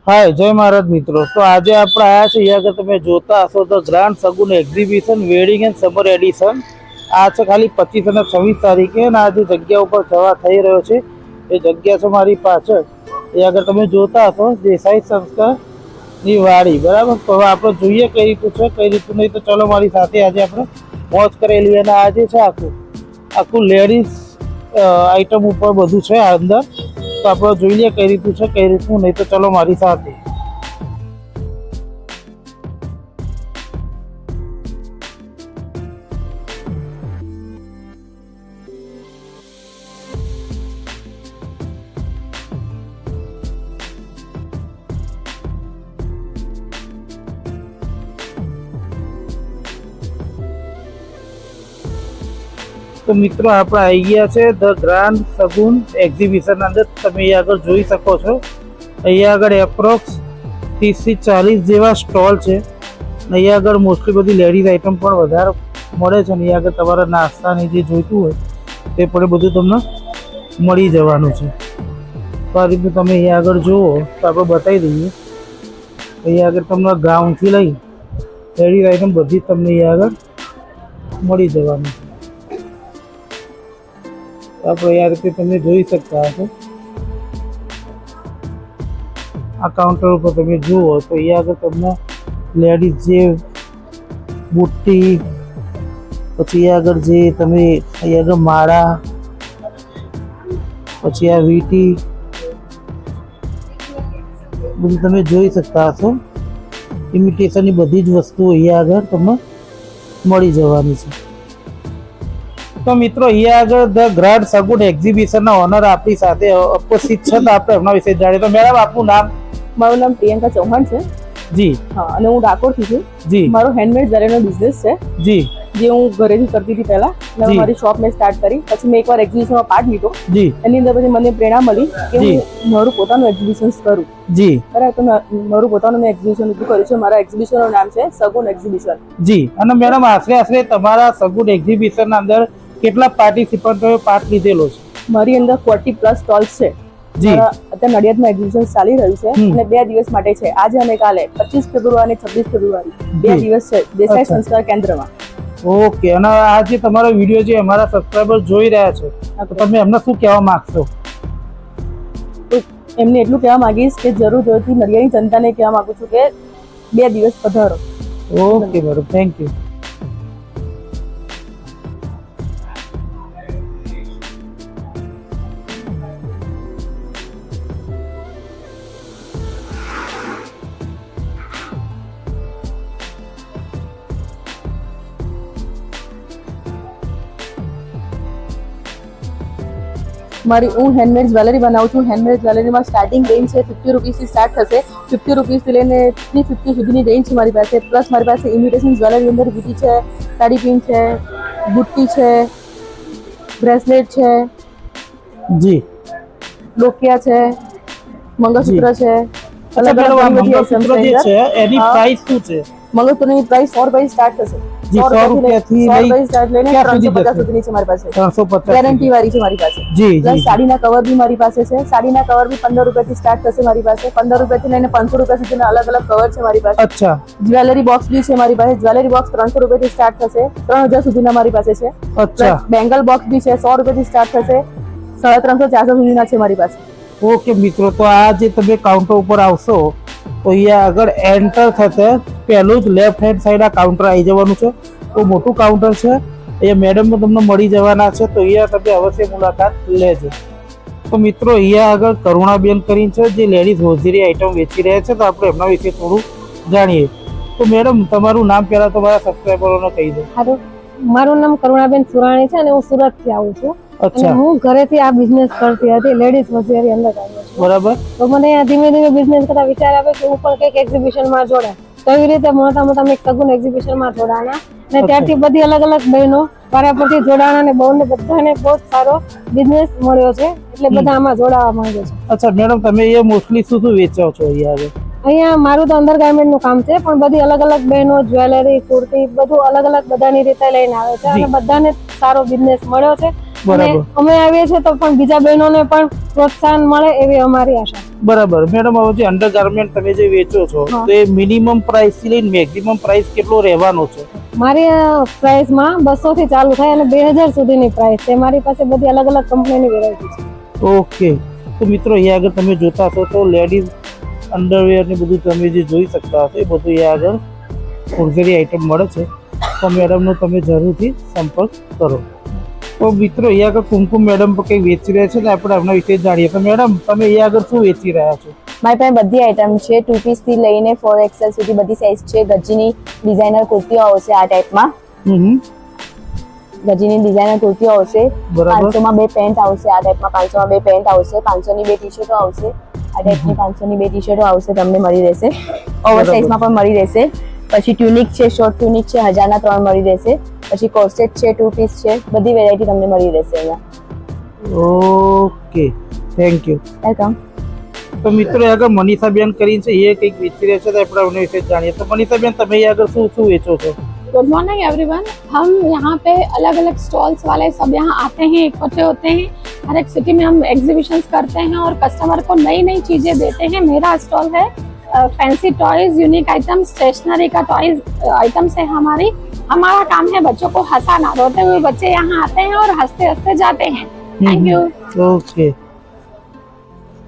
हाय जय महाराज मित्रों। तो आज आप आया छे यहाँ તમે જોતા હશો તો grand Sagun exhibition wedding and summer addition આ છે ખાલી 25 અને 26 તારીખે અને આજે જગ્યા ઉપર જવા થઈ રહ્યો છે। એ જગ્યા છે મારી પાછળ, એ આગળ તમે જોતા હશો દેસાઈ સંસ્કારની વાડી, બરાબર। તો હવે આપણે જોઈએ કઈ રીતનું છે કઈ રીતનું નહીં। તો ચલો મારી સાથે આજે આપણે મોજ કરેલી અને આજે છે આખું લેડીઝ આઈટમ ઉપર બધું છે અંદર। તો આપણે જોઈ લઈએ કઈ રીતનું છે કઈ રીતનું નહીં। તો ચલો મારી સાથે। तो मित्रों આપણે આવી ગયા છે ધ ગ્રાન્ડ સગુન એક્ઝિબિશન અંદર। તમે અહીંયા આગળ જોઈ શકો છો, અહીંયા આગળ એપ્રોક્સ 30 થી 40 જેવા સ્ટોલ છે। અહીંયા આગળ મોસ્ટલી બધી લેડીઝ આઈટમ પણ વધારે મળે છે। અહીંયા આગળ તમારા નાસ્તાની જે જોઈતું હોય તે પણ બધું તમને મળી જવાનું છે। તો આ રીતનું તમે અહીંયા આગળ જુઓ તો આપણે બતાવી દઈએ। અહીંયા આગળ તમને ગાઉનથી લઈ લેડીઝ આઈટમ બધી તમને અહીંયા આગળ મળી જવાનું છે। આપણે આ રીતે તમે જોઈ શકતા હશો। આ કાઉન્ટર ઉપર તમે જુઓ તો અહીંયા આગળ તમને લેડીઝ જે બુટ્ટી, પછી આગળ જે તમે અહીંયા આગળ માળા, પછી આ વીટી બધું તમે જોઈ શકતા હશો। ઇમિટેશનની બધી જ વસ્તુઓ અહીંયા આગળ તમને મળી જવાની છે। तो मित्रों यहाँ आगे द ग्रांड सगुन एग्जीबिशन ओनर अपनी साथे उपस्थित છે। તો આપણે એમના વિશે જાણીએ। તો મેડમ આપનું નામ? મારું નામ પ્રિયંકા ચૌહાણ છે જી। હા, અને હું ડાકોરથી છું જી। મારો હેન્ડમેડ જ્વેલરીનો બિઝનેસ છે જી, જે હું ઘરેથી કરતી હતી પહેલા, અને મારી શોપ મેં સ્ટાર્ટ કરી। પછી મેં એકવાર એક્ઝિબિશનમાં પાર્ટ લીધો જી। એની અંદર પછી મને પ્રેરણા મળી કે હું મારું પોતાનું એક્ઝિબિશન કરું। જી, બરાબર। તો મારું પોતાનું મેં એક્ઝિબિશન ઊભું કર્યું છે। મારા એક્ઝિબિશનનું નામ છે સગુન એક્ઝિબિશન। જી। અને મેડમ આશરે તમારા સગુન એક્ઝિબિશનના અંદર કેટલા પાર્ટિસિપન્ટોએ પાર્ટ લીધેલો છે? મારી અંદર 40+ સ્ટોલ્સ છે જી। અત્યારે નડિયાદમાં એક્ઝિબિશન ચાલી રહ્યું છે અને 2 દિવસ માટે છે, આજે અને કાલે 25 ફેબ્રુઆરી અને 26 ફેબ્રુઆરી 2 દિવસ છે દેસાઈ સંસ્કાર કેન્દ્રમાં। ઓકે। અને આ જે તમારો વિડીયો જે અમારા સબસ્ક્રાઇબર જોઈ રહ્યા છે તો તમે એમને શું કહેવા માંગશો? તો એમને એટલું કહેવા માંગીશ કે જરૂરથી નડિયાદની જનતાને કહેવા માંગુ છું કે 2 દિવસ પધારો। Okay madam, thank you. મારી હું હેન્ડમેડ જ્વેલરી બનાવું છું। હેન્ડમેડ જ્વેલરીમાં સ્ટાર્ટિંગ રેન્જ છે 50 રૂપીસથી સ્ટાર્ટ થશે। 50 રૂપીસથી લઈને 350 સુધીની રેન્જ છે મારી પાસે। પ્લસ મારી પાસે ઇમિટેશન જ્વેલરી અંદર વીટી છે, સાડી પિન છે, બુટ્ટી છે, બ્રેસલેટ છે, જી, ડોકિયા છે, મંગળસૂત્ર છે, અલગ અલગ મંગળસૂત્ર જે છે એની પ્રાઇસ શું છે? મંગળસૂત્રની પ્રાઇસ 100 રૂપિયા સ્ટાર્ટ થશે। જી, 100 રૂપિયાથી લઈને સ્ટાર્ટ લઈને 350 સુધીની છે મારી પાસે। 350 ગેરંટી વાળી છે મારી પાસે। જી પ્લસ જી। સાડીના કવર બી મારી પાસે છે। સાડીના કવર બી 15 રૂપિયાથી સ્ટાર્ટ થશે મારી પાસે। 15 રૂપિયાથી લઈને 500 રૂપિયા સુધીના અલગ અલગ કવર છે મારી પાસે। અચ્છા। જ્વેલરી બોક્સ બી છે મારી પાસે। જ્વેલરી બોક્સ 300 રૂપિયાથી સ્ટાર્ટ થશે, 3000 સુધીના મારી પાસે છે। અચ્છા। બેંગલ બોક્સ બી છે 100 રૂપિયાથી સ્ટાર્ટ થશે, 350 400 સુધીના છે મારી પાસે। ઓકે મિત્રો, તો આ જે તમે કાઉન્ટર ઉપર આવશો તો અહીંયા આગળ એન્ટર થશે પહેલું જ લેફ્ટ હેન્ડ સાઈડ આ કાઉન્ટર આવી જવાનું છે। તો મોટું કાઉન્ટર છે, અહીંયા મેડમ તમને મળી જવાના છે। તો અહીંયા તમે અવશ્ય મુલાકાત લેજો। તો મિત્રો અહીંયા આગળ કરુણાબેન કરીને છે જે લેડીઝ હોઝરી આઈટમ વેચી રહ્યા છે। તો આપણે એમના વિશે થોડું જાણીએ। તો મેડમ તમારું નામ પહેલા તો મારા સબસ્ક્રાઇબરોને કહી દો। હારું, મારું નામ કરુણાબેન સુરાણી છે અને હું સુરતથી આવું છું। અચ્છા। હું ઘરેથી આ બિઝનેસ કરતી હતી, લેડીઝ હોઝરી અંદર આવ્યો છું, બરાબર। તો મને ધીમે ધીમે બિઝનેસ કરતા વિચાર આવે કે હું પણ કંઈક એક્ઝિબિશનમાં જોડાય। તો એવી રીતે મોટા મોટા મેં સગુન એક્ઝિબિશનમાં જોડાણા અને ત્યારથી બધી અલગ અલગ બહેનો વારાફરતી જોડાણા અને બધાને બહુ સારો બિઝનેસ મળ્યો છે, એટલે બધા આમાં જોડાવા માંગે છે। અચ્છા મેડમ, તમે એ મોસ્ટલી શું શું વેચો છો અહીંયા આગળ? અહીંયા મારું તો અંડર ગાર્મેન્ટ નું કામ છે, પણ બધી અલગ અલગ બહેનો જ્વેલરી, કુર્તી બધું અલગ અલગ બધાની રીતે લઈને આવે છે અને બધાને સારો બિઝનેસ મળ્યો છે। અમે આવીએ છીએ તો પણ બીજા બહેનોને પણ પ્રોત્સાહન મળે એવી અમારી આશા છે। બરાબર મેડમ, હવે જે અંડરગાર્મેન્ટ તમે જે વેચો છો હા. તો એ મિનિમમ પ્રાઇસ થી લઈને મેક્સિમમ પ્રાઇસ કેટલો રહેવાનો છે? મારી પ્રાઇસમાં 200 થી ચાલુ થાય અને 2000 સુધીની પ્રાઇસ છે. મારી પાસે બધી અલગ અલગ કંપનીની વેરાયટી છે. ઓકે, તો મિત્રો અહીંયા આગળ તમે જોતા હશો તો લેડીઝ અંડરવેર ને બધું તમે જે જોઈ શકતા હશો એ બધું અહીંયા આગળ લક્ઝરી આઇટમ મળે છે. તો મેડમનો તમે જરૂરથી સંપર્ક કરો. તો મિત્રો અહીંયા આગળ કુમકુમ મેડમ પણ કંઈક વેચી રહ્યા છે ને આપણે એમના વિશે જાણીએ. તો મેડમ તમે અહીંયા આગળ શું વેચી રહ્યા છો? મારી પાસે બધી આઈટમ છે, 2 પીસ થી લઈને 4XL સુધી બધી સાઇઝ છે. ગજીની ડિઝાઇનર કુર્તીઓ આવશે આ ટાઈપમાં. ગજીની ડિઝાઇનર કુર્તીઓ આવશે. બરાબર. 500 માં 2 પેન્ટ આવશે આ ટાઈપમાં. 500 માં 2 પેન્ટ આવશે. 500 ની 2 ટી-શર્ટો આવશે. આ ટાઈપની 500 ની 2 ટી-શર્ટો આવશે, તમને મળી રહેશે. ઓવર સાઇઝમાં પણ મળી રહેશે. પછી ટ્યુનિક છે, શોર્ટ ટ્યુનિક છે, 1000 ના 3 મળી રહેશે. પછી કોર્સેટ છે, 2 પીસ છે, બધી વેરાયટી તમને મળી રહેશે અહીંયા. Okay, thank you. વેલકમ. તો મિત્રો અહીંયા આગળ મનીષાબેન કરીને છે એ કંઈક વેચી રહ્યા છે તો આપણે એમના વિશે જાણીએ. તો મનીષાબેન તમે અહીંયા આગળ શું શું વેચો છો? Good morning everyone. हम यहाँ पे अलग अलग स्टॉल्स वाले सब यहाँ आते हैं, इकट्ठे होते हैं. हर एक सिटी में हम एग्जीबिशंस करते हैं और कस्टमर को नई नई चीज़ें देते हैं. मेरा स्टॉल है fancy toys, unique item, stationery का टॉयज आइटम्स है हमारी. हमारा काम है बच्चों को हंसाना. रोते हुए बच्चे यहाँ आते हैं और हंसते हंसते जाते हैं. Thank you. ઓકે,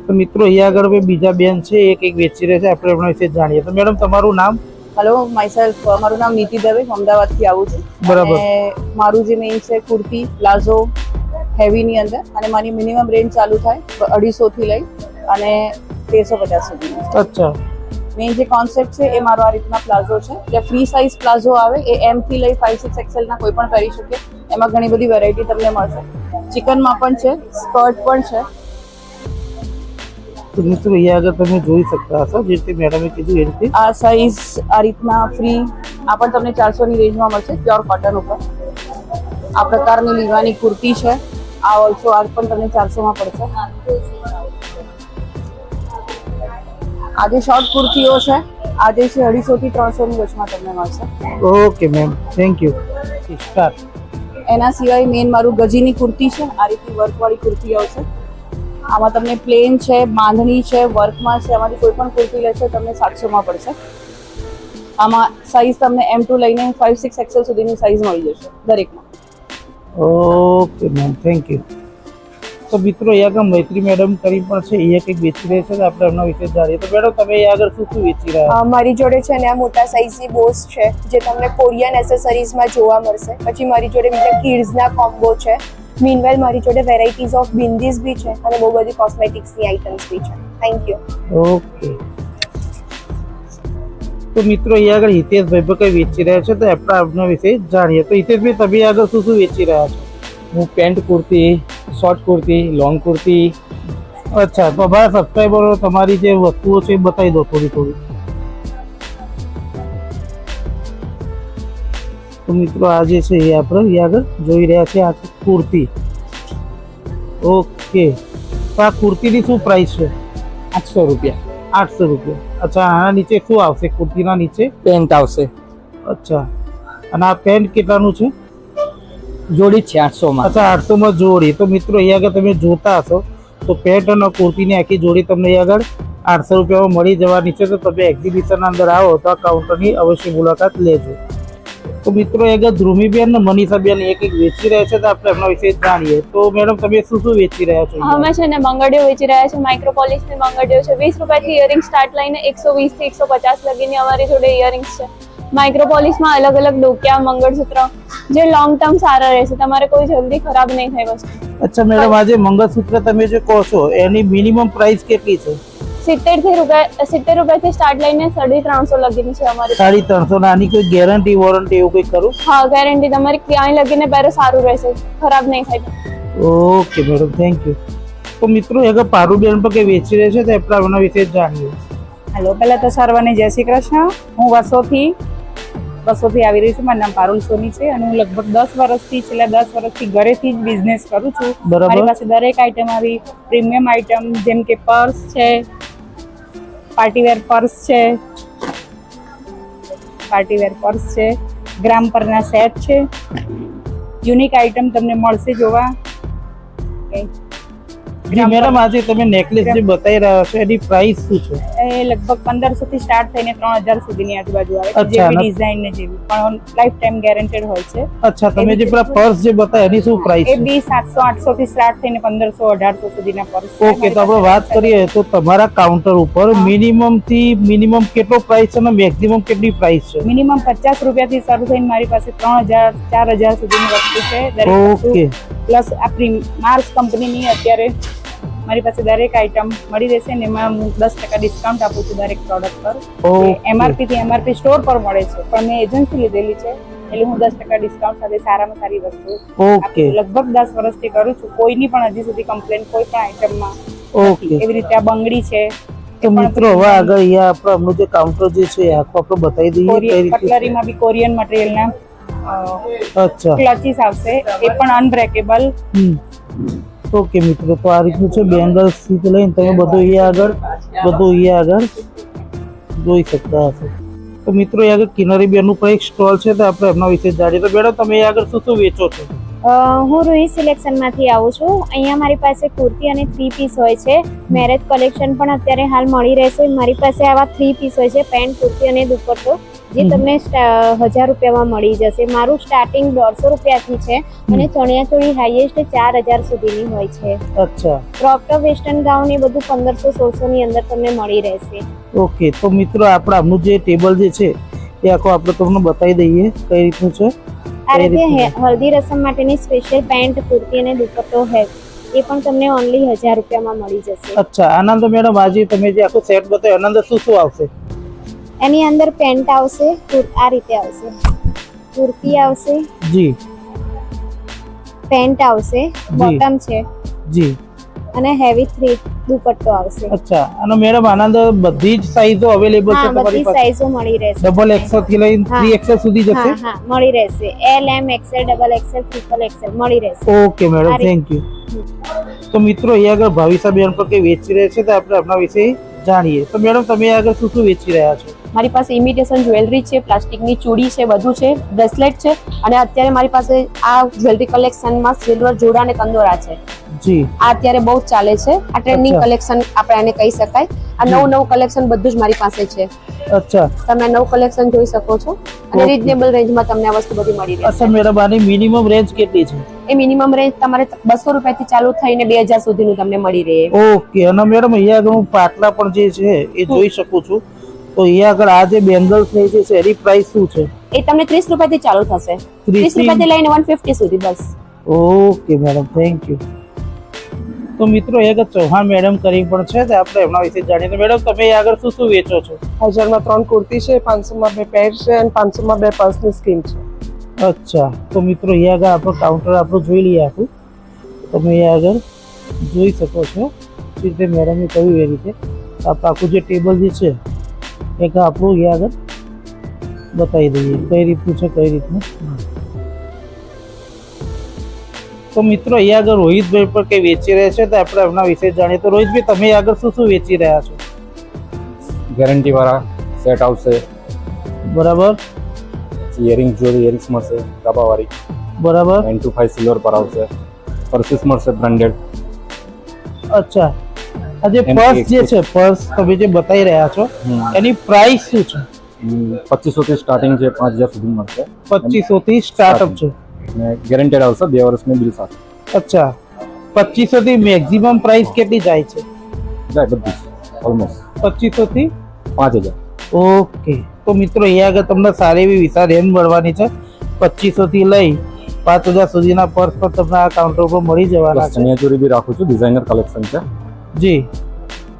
તો મિત્રો અહીંયા આગળ બીજા બેન છે એ કંઈક વેચી રહ્યા છે, આપણે એમના વિશે જાણીએ. તો મેડમ તમારું નામ? હેલો, માયસેલ્ફ, મારું નામ નીતિ દવે, અમદાવાદથી આવું છું. બરાબર. અને મારું જે મેઇન છે કુર્તી, પ્લાઝો, હેવીની અંદર, અને મારી મિનિમમ રેન્જ ચાલુ થાય 250 થી લઈ અને 1350 સુધીની. અચ્છા, મેઇન જે કોન્સેપ્ટ છે એ મારો આ રીતના પ્લાઝો છે. જે ફ્રી સાઇઝ પ્લાઝો આવે એ M થી લઈ 5-6 XL ના કોઈ પણ પહેરી શકે. એમાં ઘણી બધી વેરાયટી તમને મળશે. ચિકનમાં પણ છે, સ્કર્ટ પણ છે. તો મિત્રો અહીંયા આગળ તમે જોઈ શકતા હશો જે રીતે મેડમે કીધું એ રીતે. આ સાઇઝ આ રીતના ફ્રી, આ પણ તમને 400 ની રેન્જમાં મળશે, પ્યોર કોટન ઉપર. આ પ્રકારની લીવાની કુર્તી છે, આ ઓલ્સો આ પણ તમને 400 માં પડશે. આ જે શોર્ટ કુર્તીઓ છે આ જે છે 250 થી 300 ની વચમાં તમને મળશે. Okay ma'am, thank you. Start. એના સિવાય મેઇન મારું ગજીની કુર્તી છે. આ રીતની વર્કવાળી કુર્તી આવશે. આમાં તમને પ્લેન છે, બાંધણી છે, વર્કમાં છે. આમાંથી કોઈ પણ કુર્તી લેશો તમને 700 માં પડશે. આમાં સાઇઝ તમને M2 લઈને 5-6 XL સુધીની સાઇઝ મળી જશે દરેકમાં. Okay ma'am, thank you. તો મિત્રો અહીંયા આગળ મૈત્રી મેડમ કરી પણ છે એ કંઈક વેચી રહ્યા છે તો આપણે એમના વિશે જાણીએ. તો મેડમ તમે અહીંયા આગળ શું શું વેચી રહ્યા? મારી જોડે છે ને આ મોટા સાઇઝની બોસ છે જે તમને કોરિયન એસેસરીઝમાં જોવા મળશે. પછી મારી જોડે બીજા કિડ્સના કોમ્બો છે. મીનવેલ મારી જોડે વેરાયટીઝ ઓફ બિંદીઝ બી છે અને બહુ બધી કોસ્મેટિક્સની આઇટમ્સ બી છે. Thank you. ઓકે, તો મિત્રો અહીંયા આગળ હિતેશભાઈ પણ કંઈ વેચી રહ્યા છે તો આપણે એમના વિશે જાણીએ. તો હિતેશભાઈ તમે આગળ શું શું વેચી રહ્યા છો? હું pant kurti, short kurti, long kurti. અચ્છા, તો અમારા સબસ્ક્રાઈબરો તમારી જે વસ્તુઓ છે એ બતાવી દો થોડી થોડી. તો મિત્રો આ જે છે એ આપણે અહીંયા આગળ જોઈ રહ્યા છે. આ છે કુર્તી. ઓકે, તો આ કુર્તીની શું પ્રાઇસ છે? 800 રૂપિયા. 800 રૂપિયા. અચ્છા, આના નીચે શું આવશે કુર્તીના નીચે? પેન્ટ આવશે. અચ્છા, અને આ પેન્ટ કેટલાનું છે? જોડી જ છે 800 માં. અચ્છા, 800 માં જોડી. તો મિત્રો અહીંયા આગળ તમે જોતા હશો તો પેન્ટ અને કુર્તીની આખી જોડી તમને અહીંયા આગળ 800 રૂપિયામાં મળી જવાની છે. તો તમે એક્ઝિબિશન અંદર આવો તો આ કાઉન્ટરની અવશ્ય મુલાકાત લેજો. તો મિત્રો આગળ ધ્રુમીબેન ને મનીષાબેન એક એક વેચી રહ્યા છે તો આપણે એમના વિશે જાણીએ. તો મેડમ તમે શું શું વેચી રહ્યા છો? અમે છે ને બંગડીઓ વેચી રહ્યા છે. માઇક્રોપોલિસ ની બંગડીઓ છે. 20 રૂપિયાથી ઇયરિંગ સ્ટાર્ટ લઈને 120 થી 150 લગીની અમારી જોડે ઇયરિંગ્સ છે. માઇક્રોપોલિસમાં અલગ અલગ ડોકિયા, મંગળસૂત્ર જે લોંગ ટર્મ સારા રહેશે. તમારે કોઈ જલ્દી ખરાબ નહીં થાય વસ્તુ. અચ્છા મેડમ, આજે મંગળસૂત્ર તમે જે કહો છો એની મિનિમમ પ્રાઇસ કેટલી છે? 70 રૂપિયાથી સ્ટાર્ટ લઈને 350 લગીની છે અમારી. 350. આની કોઈ ગેરંટી વોરંટી એવું કંઈ કરું? હા, ગેરંટી. તમારી ક્યાંય લગીને પહેરે સારું રહેશે, ખરાબ નહીં થાય. Okay madam, thank you. તો મિત્રો આગળ પારુબેન પણ કંઈ વેચી રહ્યા છે તો આપણે એના વિશે જાણીએ. હેલો, પહેલાં તો સર્વને જય શ્રી કૃષ્ણ. હું વર્ષોથી આવી રહી છું. મારું નામ પારુલ સોની છે અને હું લગભગ 10 વર્ષથી છેલ્લા 10 વર્ષથી ઘરેથી જ બિઝનેસ કરું છું. બરાબર. મારી પાસે દરેક આઈટમ આવી પ્રીમિયમ આઈટમ જેમ કે પર્સ છે, પાર્ટીવેર પર્સ છે, ગ્રામ પરના સેટ છે. યુનિક આઈટમ તમને મળશે જોવા. જી મેડમ, આજે તમે નેકલેસ જે બતાવી રહ્યા છો એની પ્રાઇસ શું છે? એ લગભગ 1500 થી સ્ટાર્ટ થઈને 3000 સુધીની આજુબાજુ આવે છે, અચ્છા, જેવી ડિઝાઇન ને જેવી, પણ લાઈફ ટાઈમ ગેરંટેડ હોય છે. અચ્છા, તમે જે પેલા પર્સ જે બતાવ્યા એની શું પ્રાઇસ એ છે? બી 700 800 થી સ્ટાર્ટ થઈને 1500 1800 સુધીના પર્સ છે. ઓકે, તો આપણે વાત કરીએ તો તમારા કાઉન્ટર ઉપર મિનિમમ થી મિનિમમ કેટલો પ્રાઇસ છે અને મેક્સિમમ કેટલી પ્રાઇસ છે? મિનિમમ 50 રૂપિયાથી શરૂ થઈને મારી પાસે 3000 4000 સુધીની વસ્તુ છે. દરેક ઓકે. વસ્તુ પ્લસ આપણી માર્સ કંપનીની અત્યારે મારી પાસે દરેક આઈટમ મળી રહેશે ને એમાં હું 10% ડિસ્કાઉન્ટ આપું છું દરેક પ્રોડક્ટ પર. ઓકે. એમઆરપી થી એમઆરપી સ્ટોર પર મળે છે, પણ મેં એજન્સી લીધેલી છે એટલે હું 10% ડિસ્કાઉન્ટ સાથે સારામાં સારી વસ્તુ આપું ઓકે. છું. લગભગ 10 વર્ષથી કરું છું, કોઈની પણ હજી સુધી કમ્પ્લેન કોઈ પણ આઈટમમાં ઓકે. એવી રીતે આ બંગડી છે તો મિત્રો હવે આગળ અહીંયા આપણે આપણું જે કાઉન્ટર જે છે આખો આપણે બતાવી દઈએ કઈ રીતે છે. કટલરીમાં બી કોરિયન મટીરિયલના અચ્છા. ક્લચીસ આવશે, એ પણ અનબ્રેકેબલ. ઓકે મિત્રો, તો આ રીતનું છે બેંગલ્સ થી લઈને તમે બધું અહીંયા આગળ જોઈ શકતા હશો. તો મિત્રો અહીંયા આગળ કિનારી બેનનું પણ એક સ્ટોલ છે, તો આપણે એમના વિશે જાણીએ. તો મેડમ, તમે અહીંયા આગળ શું શું વેચો છો? હું રૂહી સિલેક્શનમાંથી આવું છું. અહીંયા મારી પાસે કુર્તી અને 3 પીસ હોય છે. મેરેજ કલેક્શન પણ અત્યારે હાલ મળી રહેશે. મારી પાસે આવા 3 પીસ હોય છે, પેન્ટ, કુર્તી અને દુપટ્ટો, જે તમને 1000 રૂપિયામાં મળી જશે. મારું સ્ટાર્ટિંગ 150 રૂપિયાથી છે અને ચણિયાચોળી હાઈએસ્ટ 4000 સુધીની હોય છે. અચ્છા. ક્રોપ ટોપ, વેસ્ટર્ન ગાઉન એ બધું 1500-1600 ની અંદર તમને મળી રહેશે. ઓકે, તો મિત્રો આપણે આમનું જે ટેબલ જે છે એ આખો આપણે તમને બતાવી દઈએ કઈ રીતનું છે. આ રીતે હલ્દી રસમ માટેની સ્પેશિયલ પેન્ટ, કુર્તી અને દુપટ્ટો હે, એ પણ તમને ઓનલી 1000 રૂપિયામાં મળી જશે. અચ્છા, આનંદ મેડમ, આજે તમે જે આખો સેટ બતાવ્યો એના અંદર શું શું આવશે? એની અંદર પેન્ટ આવશે, આ રીતે આવશે, કુર્તી આવશે જી, પેન્ટ આવશે, બોટમ છે જી, અને હેવી 3 દુપટ્ટો આવશે. અચ્છા. અને મેડમ આના અંદર બધી જ સાઈઝો અવેલેબલ છે હા, તમારી બધી પાસે? સાઈઝો મળી રહેશે. ડબલ એક્સેલ થી લઈને 3XL સુધી જશે? હા હા, મળી રહેશે. L, M, XL, double XL, triple XL મળી રહેશે. Okay madam, thank you. તો મિત્રો અહીંયા આગળ ભાવિસા બેન પર કઈ વેચી રહ્યા છે તો આપણે આપણા વિશે જાણીએ. તો મેડમ, તમે આગળ શું શું વેચી રહ્યા છો? મારી પાસે ઇમિટેશન જ્વેલરી છે, પ્લાસ્ટિકની ચૂડી છે, બધું છે, બ્રેસલેટ છે, અને અત્યારે મારી પાસે આ જ્વેલરી કલેક્શનમાં સિલ્વર જોડા અને કંદોરા છે. જી, આ અત્યારે બહુ જ ચાલે છે. આ ટ્રેન્ડિંગ અચ્છા. કલેક્શન આપણે આને કહી શકાય. આ નવું કલેક્શન બધું જ મારી પાસે છે. અચ્છા. તમે નવું કલેક્શન જોઈ શકો છો અને Okay. રીઝનેબલ રેન્જમાં તમને આ વસ્તુ બધી મળી રહેશે. અચ્છા મેડમ, આની મિનિમમ રેન્જ કેટલી છે? એ મિનિમમ રેન્જ તમારે 200 રૂપિયાથી ચાલુ થઈને 2000 સુધીનું તમને મળી રહે. ઓકે. અને મેડમ અહીંયા આગળ હું પાટલા પણ જે છે એ જોઈ શકું છું. તો અહીંયા આગળ આ જે બેંગલ્સ થઈ છે એની પ્રાઇસ શું છે? એ તમને 30 રૂપિયાથી ચાલુ થશે. 30 રૂપિયાથી લઈને 150 સુધી બસ. Okay madam, thank you. તો મિત્રો એક ચૌહાણ મેડમ કરી પણ છે, તો આપણે એમના વિશે જાણીએ. તો મેડમ, તમે આગળ શું શું વેચો છો? 1000 માં 3 કુર્તી છે, 500 માં 2 પેન્ટ છે અને 500 માં 2 પર્સની સ્કીમ છે. અચ્છા. તો મિત્રો અહીંયા આગળ આપણું કાઉન્ટર આપણું જોઈ લઈએ આખું. તમે અહીંયા આગળ જોઈ શકો છો જે રીતે મેડમે કહ્યું એ રીતે આપણે આખું જે ટેબલ જે છે એક આપણું અહીંયા આગળ બતાવી દઈએ કઈ રીતનું છે કઈ રીતનું. તો મિત્રો અહીંયા આગળ રોહિતભાઈ પર કઈ વેચી રહ્યા છે તો આપણે એમના વિશે જાણીએ. તો રોહિતભાઈ, તમે આગળ શું શું વેચી રહ્યા છો? ગેરંટી વાળા સેટ આવશે, બરાબર, ઇયરિંગ્સ જોઈએ, ઇયરિંગ્સ મળશે ગાબાવાળી, બરાબર, 9 to 5 સિલ્વર પર આવશે, પર્સીસ મળશે બ્રાન્ડેડ. અચ્છા. આ જે પર્સ જે છે, પર્સ તમે જે બતાવી રહ્યા છો એની પ્રાઇસ શું છે? 2500 થી સ્ટાર્ટિંગ છે, 5000 સુધી મળશે. 2500 થી સ્ટાર્ટઅપ છે અને ગેરંટેડ આવશે 2 વર્ષની બિલ સાથે. અચ્છા. 2500 થી મેક્સિમમ પ્રાઇસ કેટલી જાય છે? જાય બધી ઓલમોસ્ટ 2500 થી 5000. ઓકે. તો મિત્રો અહીંયા આગળ તમને સારી એવી વિશાળ રેન્જ મળવાની છે. 2500 થી લઈ 5000 સુધીના પર્સ પર તમને આ કાઉન્ટર ઉપર મળી જવાના છે. ચણિયાચોળી બી રાખું છું, ડિઝાઇનર કલેક્શન છે. જી.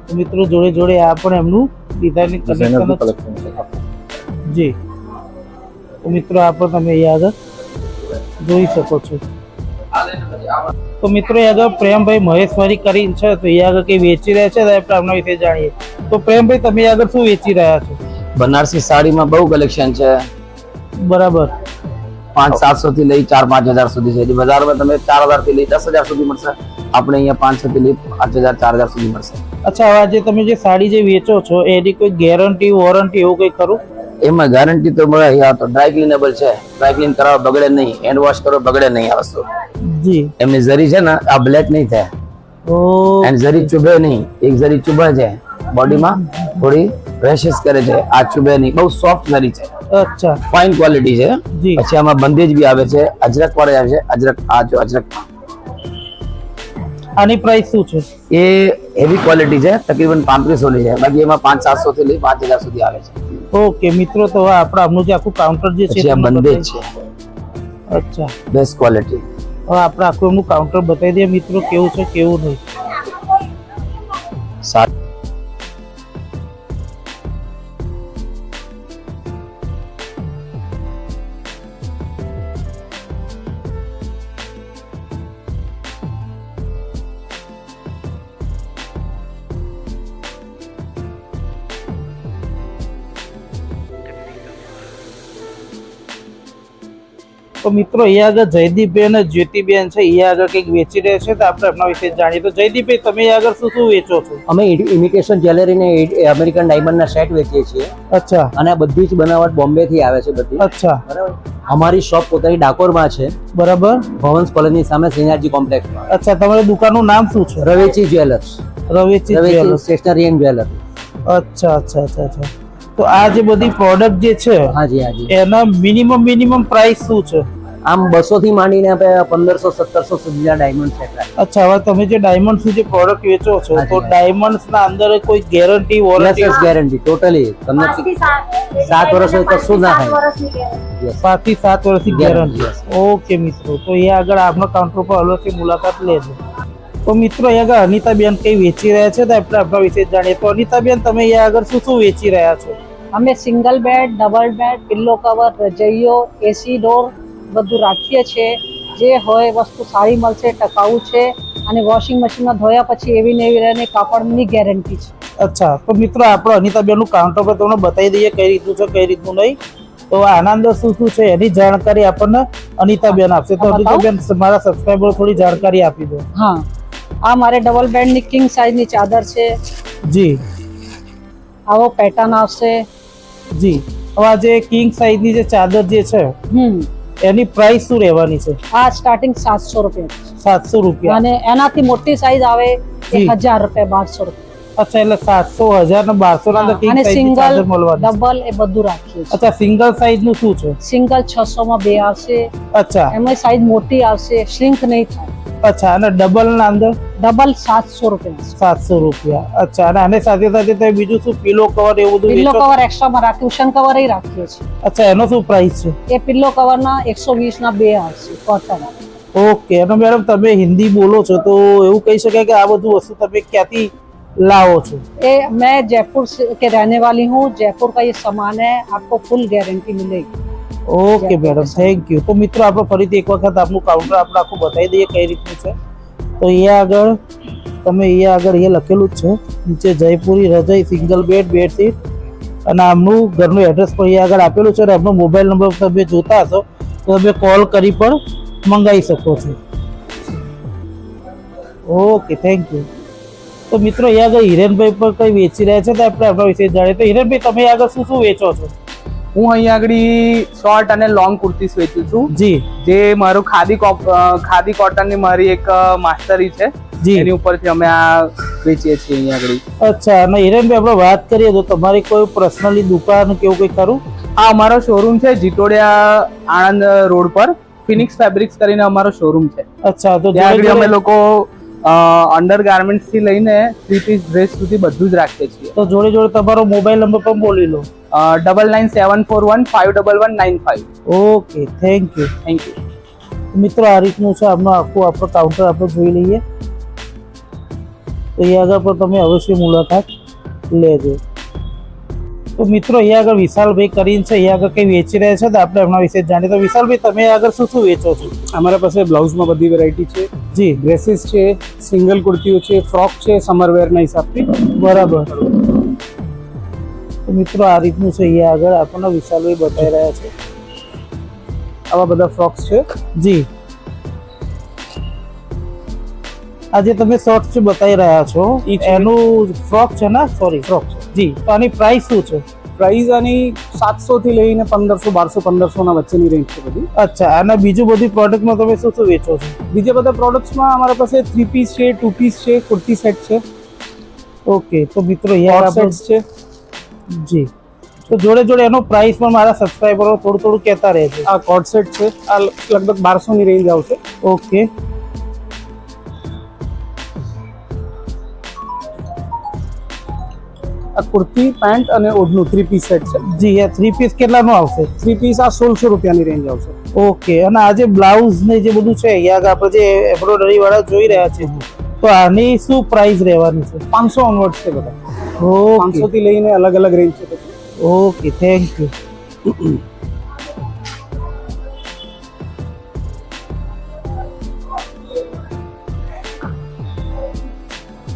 તો મિત્રો જોડે જોડે આ પણ એમનું ડિઝાઇનિંગ ડિઝાઇનર કલેક્શન કલેક્શન છે. જી. તો મિત્રો આ પણ તમે અહીંયા આગળ જોઈ શકો છો. તો મિત્રો અહીંયા આગળ પ્રેમભાઈ મહેશવારી કરીને છે, તો અહીંયા આગળ કઈ વેચી રહ્યા છે તો આપણે આમના વિશે જાણીએ. તો પ્રેમભાઈ, તમે આગળ શું વેચી રહ્યા છો? બનારસી સાડીમાં બહુ કલેક્શન છે. બરાબર. 500-700 થી લઈ 4-5 હજાર સુધી છે. બજારમાં તમે 4000 થી લઈ 10,000 સુધી મળશે. આપણે અહીંયા 500 થી લઈ 5000-4000 સુધી મળશે. અચ્છા, હવે આજે તમે જે સાડી જે વેચો છો એની કોઈ ગેરંટી વોરંટી એવું કઈ ખરું? એમાં ગેરંટી તો મળે. યા તો ડ્રાય ક્લીનેબલ છે, ડ્રાય ક્લીન કરાવો બગડે નહીં, હેન્ડ વોશ કરો બગડે નહીં આ વસ્તુ. જી. એમની જરી છે ને આ બ્લેક નહીં થાય. ઓ એન્ડ જરી ચુભે નહીં, એક જરી ચુભે છે બોડીમાં થોડી રેશિસ કરે છે, આ ચુભે નહીં, બહુ સોફ્ટ જરી છે, અચ્છા ફાઇન ક્વોલિટી છે. જી પછી આમાં બંદેજ બી આવે છે, અજરક વાળે આવે છે, અજરક આ જો અજરક, આની પ્રાઇસ શું છે? એ હેવી ક્વોલિટી છે, તકરીબન 3500 ની છે, બાકી એમાં 500-700 થી લઈ 5000 સુધી આવે છે. ઓકે મિત્રો, તો હવે આપણે આમનું જે આખું કાઉન્ટર જે છે પછી આ તમને બંદેજ બતાવીએ. છે, અચ્છા, બેસ્ટ ક્વોલિટી. હવે આપણે આખું એમનું કાઉન્ટર બતાવી દઈએ મિત્રો, કેવું છે કેવું નહીં. તો મિત્રો અહીંયા આગળ જયદીપભાઈ અને જ્યોતિબેન છે, અહીંયા આગળ કંઈક વેચી રહ્યા છે, તો આપણે એમના વિશે જાણીએ. તો જયદીપભાઈ, તમે અહીંયા આગળ શું શું વેચો છો? અમે ઇમિટેશન જ્વેલરી ને અમેરિકન ડાયમંડ ના સેટ વેચીએ છીએ. અચ્છા અને આ બધી જ બનાવટ બોમ્બે થી આવે છે બધી. અચ્છા, બરાબર. અમારી શોપ પોતાની ડાકોરમાં છે, બરાબર. ભવન્સ કોલોની સામે સિંગાજી કોમ્પ્લેક્સમાં. અચ્છા, તમારી દુકાનનું નામ શું છે? Ravechi jewellers. Ravechi jewellers. Stationery and jewellery. અચ્છા અચ્છા અચ્છા અચ્છા. તો આ જે બધી પ્રોડક્ટ જે છે, હાજી હાજી, એના મિનિમમ પ્રાઇસ શું છે? આમ 200 થી માંડીને આપણે 1500-1700 સુધીના ડાયમંડ સેટ. અચ્છા, હવે તમે જે ડાયમંડ જે પ્રોડક્ટ વેચો છો, તો ડાયમંડ્સ ના અંદર કોઈ ગેરંટી વોરંટી? ગેરંટી ટોટલી તમને 7 વર્ષ હોય કશું ના થાય. 5 થી 7 વર્ષની ગેરંટી. ઓકે મિત્રો, તો અહીંયા આગળ આપનો કાઉન્ટર પર અવશ્ય મુલાકાત લેજો. તો મિત્રો, અહીંયા આગળ અનિતાબેન કઈ વેચી રહ્યા છે, તો આપણે આપણા વિશે જાણીએ. તો અનિતાબેન, તમે અહીંયા આગળ શું શું વેચી રહ્યા છો? અમે single bed, double bed, pillow cover, રજૈયો, એસી ડોર બધું રાખીએ છીએ. જે હોય વસ્તુ સારી મળશે, ટકાઉ છે, અને વોશિંગ મશીનમાં ધોયા પછી એવી ને એવી રહે, કાપડની ગેરંટી છે. અચ્છા, તો મિત્રો આપણે અનિતાબેનનું કાઉન્ટર પર તમને બતાવી દઈએ કઈ રીતનું છે કઈ રીતનું નહીં. તો આના અંદર શું શું છે એની જાણકારી આપણને અનિતાબેન આપશે. તો અનિતાબેન, મારા સબસ્ક્રાઈબર થોડી જાણકારી આપી દો. હા, આ મારે ડબલ બેડની કિંગ સાઇઝની ચાદર છે. જી, આવો પેટર્ન આવશે. જી, હવે આ જે કિંગ સાઇઝની જે ચાદર જે છે, એની પ્રાઇસ શું રહેવાની છે? આ સ્ટાર્ટિંગ 700 રૂપિયા. 700 રૂપિયા. અને એનાથી મોટી સાઈઝ આવે 1000 રૂપિયા, 1200 રૂપિયા. અચ્છા, એટલે 700, 1000 ને 1200 ના કિંગ સાઇઝની ચાદર મળવાની. ડબલ એ બધું રાખીએ છીએ. અચ્છા, સિંગલ સાઇઝ નું શું છે? સિંગલ 600 માં 2 આવશે. અચ્છા, એમાં સાઈઝ મોટી આવશે, શ્રિંક નહીં થાય. અચ્છા, અને ડબલ ના અંદર? ડબલ 700 રૂપિયા. 700 રૂપિયા. અચ્છા, અને આને સાથે સાથે તમે બીજું શું પિલો કવર એવું બધું પિલ્લો વેચો? કવર એક્સ્ટ્રા માં રાખીએ, કુશન કવર એ રાખીએ છીએ. અચ્છા, એનો શું પ્રાઇસ છે? એ પિલ્લો કવર ના 120 ના 2 આવશે, કોટન. ઓકે. અને મેડમ, તમે હિન્દી બોલો છો, તો એવું કહી શકાય કે આ બધું વસ્તુ તમે ક્યાંથી लाओ छो? मैं जयपुर के रहने वाली हूँ। जयपुर का ये सामान है, आपको फुल गारंटी मिलेगी। Okay madam, thank you. तो मित्रों आप फरीथी एक वखत आपनु काउंटर આપણે આખું બતાવી દઈએ કઈ રીતનું છે। તો અહીંયા આગળ તમે અહીંયા આગળ એ લખેલું જ છે નીચે જયપુરી રજાઈ સિંગલ બેડ બેડશીટ અને આમનું ઘરનું એડ્રેસ પણ અહીંયા આગળ આપેલું છે અને આપનો મોબાઈલ નંબર તમે જોતા હશો તો તમે કોલ કરી પણ મંગાવી શકો છો। Okay, thank you. તો મિત્રો અહીંયા આગળ હિરેનભાઈ પણ કઈ વેચી રહ્યા છે તો આપણે આપણા વિશે જાણીએ। તો હિરેનભાઈ તમે આગળ શું શું વેચો છો? હું અહીંયા આગળ શોર્ટ અને લોંગ કુર્તીસ વેચું છું જી, જે મારું ખાદી કોટન ની મારી એક માસ્ટરી છે જી, એની ઉપરથી અમે આ વેચીએ છીએ અહીંયા આગળ। અચ્છા, અને હિરેનભાઈ આપણે વાત કરીએ તો તમારી કોઈ પર્સનલી દુકાન કેવું કંઈ ખરું? આ અમારો શોરૂમ છે જીટોડિયા આણંદ રોડ પર, ફિનિક્સ ફેબ્રિક્સ કરીને અમારો શોરૂમ છે। અચ્છા, તો ત્યાં આગળ અમે લોકો અંડર ગાર્મેન્ટ્સ થી લઈને 3 પીસ ડ્રેસ સુધી બધું જ રાખીએ છીએ। તો જોડે જોડે તમારો મોબાઈલ નંબર પણ બોલી લો। 9974151195। Okay, thank you. મિત્રો આ રીતનું છે આપણું આખું આપણું કાઉન્ટર આપણે જોઈ લઈએ તો અહીંયા આગળ પણ તમે અવશ્ય મુલાકાત લેજો। તો મિત્રો અહીંયા આગળ વિશાલભાઈ કરીને છે, અહીંયા આગળ કંઈ વેચી રહ્યા છે તો આપણે એમના વિશે જાણીએ। તો વિશાલભાઈ તમે આગળ શું શું વેચો છો? અમારા પાસે બ્લાઉઝમાં બધી વેરાયટી છે જી, ડ્રેસીસ છે, સિંગલ કુર્તીઓ છે, ફ્રોક છે, સમર વેરના હિસાબથી। બરાબર। તો મિત્રો આ રીતનું છે અહીંયા આગળ આપણને વિશાલભાઈ બતાવી રહ્યા છે। આવા બધા ફ્રોક્સ છે જી। આજે તમે શોર્ટ્સ બતાવી રહ્યા છો એનું ફ્રોક છે ને? સોરી, ફ્રોક છે જી। તો આની પ્રાઇસ શું છે? પ્રાઇસ આની 700 થી લઈને 1500 1200 1500 ના વચ્ચેની રેન્જ છે બધી. અચ્છા, અને બીજું બધી પ્રોડક્ટમાં તમે શું શું વેચો છો? બીજા બધા પ્રોડક્ટ્સમાં અમારા પાસે 3 પીસ છે, 2 પીસ છે, કુર્તી સેટ છે, ઓકે. તો મિત્રો અહીંયા કોટ સેટ્સ છે. જી, તો જોડે જોડે એનો પ્રાઇસ પણ મારા સબસ્ક્રાઇબરો થોડું થોડું કહેતા રહે છે. આ કોટ સેટ છે, આ લગભગ 1200 ની રેન્જ આવશે. ઓકે. આ કુર્તી પેન્ટ અને ઓઢનું 3 પીસ સેટ છે. જી, આ 3 પીસ કેટલાનું આવશે? 3 પીસ આ 1600 રૂપિયાની રેન્જ આવશે. ઓકે. અને આ જે બ્લાઉઝ ને જે બધું છે અહીંયા આપણે જે એમ્બ્રોઇડરી વાળા જોઈ રહ્યા છે, તો આની શું પ્રાઇસ રહેવાની છે? 500 ઓનવર્ડ્સ છે બધા. ઓકે. 500 થી લઈને અલગ અલગ રેન્જ છે પછી. Okay, thank you.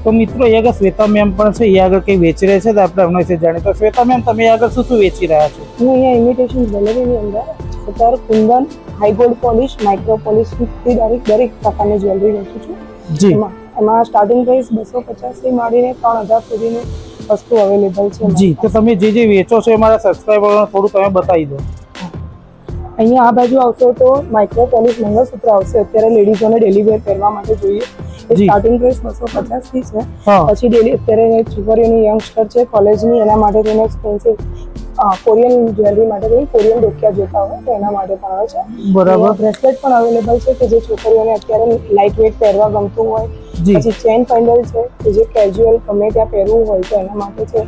તો મિત્રો અહીંયા આગળ શ્વેતા મેમ પણ છે, અહીંયા આગળ કંઈ વેચી રહ્યા છે, તો આપણે એમના વિશે જાણીએ. તો શ્વેતા મેમ, તમે આગળ શું શું વેચી રહ્યા છો? હું અહીંયા ઇમિટેશન જ્વેલરીની અંદર અત્યારે kundan, high gold polish, micro પોલિશથી દરેક પ્રકારની જ્વેલરી વેચું છું. જી. એમાં સ્ટાર્ટિંગ પ્રાઇસ 250 થી માંડીને 3000 સુધીની વસ્તુ અવેલેબલ છે. જી, તો તમે જે વેચો છો એ મારા સબસ્ક્રાઇબરોને થોડું તમે બતાવી દો. અહીંયા આ બાજુ આવશો તો માઇક્રો પોલિશ મંગળસૂત્ર આવશે. અત્યારે લેડીઝોને ડેલી વેર પહેરવા માટે જોઈએ. સ્ટાર્ટિંગ પ્રાઇસ 250 થી છે. પછી ડેલી અત્યારે છોકરીઓની યંગસ્ટર છે કોલેજની, એના માટે તેને એક્સપેન્સિવ કોરિયન જ્વેલરી માટે કોરિયન ડોકિયા જોતા હોય તો એના માટે પણ આવે છે. બરાબર. બ્રેસલેટ પણ અવેલેબલ છે કે જે છોકરીઓને અત્યારે લાઇટ વેટ પહેરવા ગમતું હોય. પછી ચેન પેન્ડલ છે કે જે કેઝ્યુઅલ ગમે ત્યાં પહેરવું હોય તો એના માટે છે.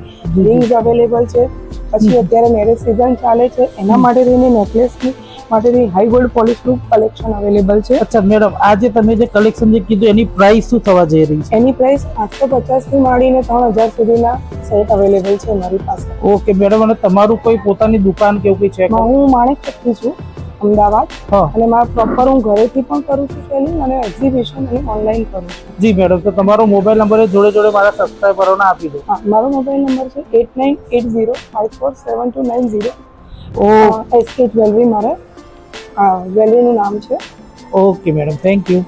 રિંગ્સ અવેલેબલ છે. પછી અત્યારે મેરેજ સિઝન ચાલે છે એના માટે થઈને નેકલેસની માટેની હાઈ ગોલ્ડ પોલિશનું કલેક્શન અવેલેબલ છે. અચ્છા મેડમ, આ જે તમે જે કલેક્શન જે કીધું એની પ્રાઇસ શું થવા જઈ રહી છે? એની પ્રાઇસ 850 થી માંડીને 3000 સુધીના સેટ અવેલેબલ છે મારી પાસે. ઓકે મેડમ, અને તમારું કોઈ પોતાની દુકાન કે એવું કંઈ છે? હું માણેકચકથી છું, અમદાવાદ. અને મારા પ્રોપર હું ઘરેથી પણ કરું છું સેલિંગ અને એક્ઝિબિશન અને ઓનલાઈન કરું છું. જી મેડમ, તો તમારો મોબાઈલ નંબર જોડે જોડે મારા સબસ્ક્રાઇબરોને આપી દો. હા, મારો મોબાઈલ નંબર છે 8980547290. એસકે જ્વેલરી મારે જ્વેલરીનું નામ છે. Okay madam, thank you.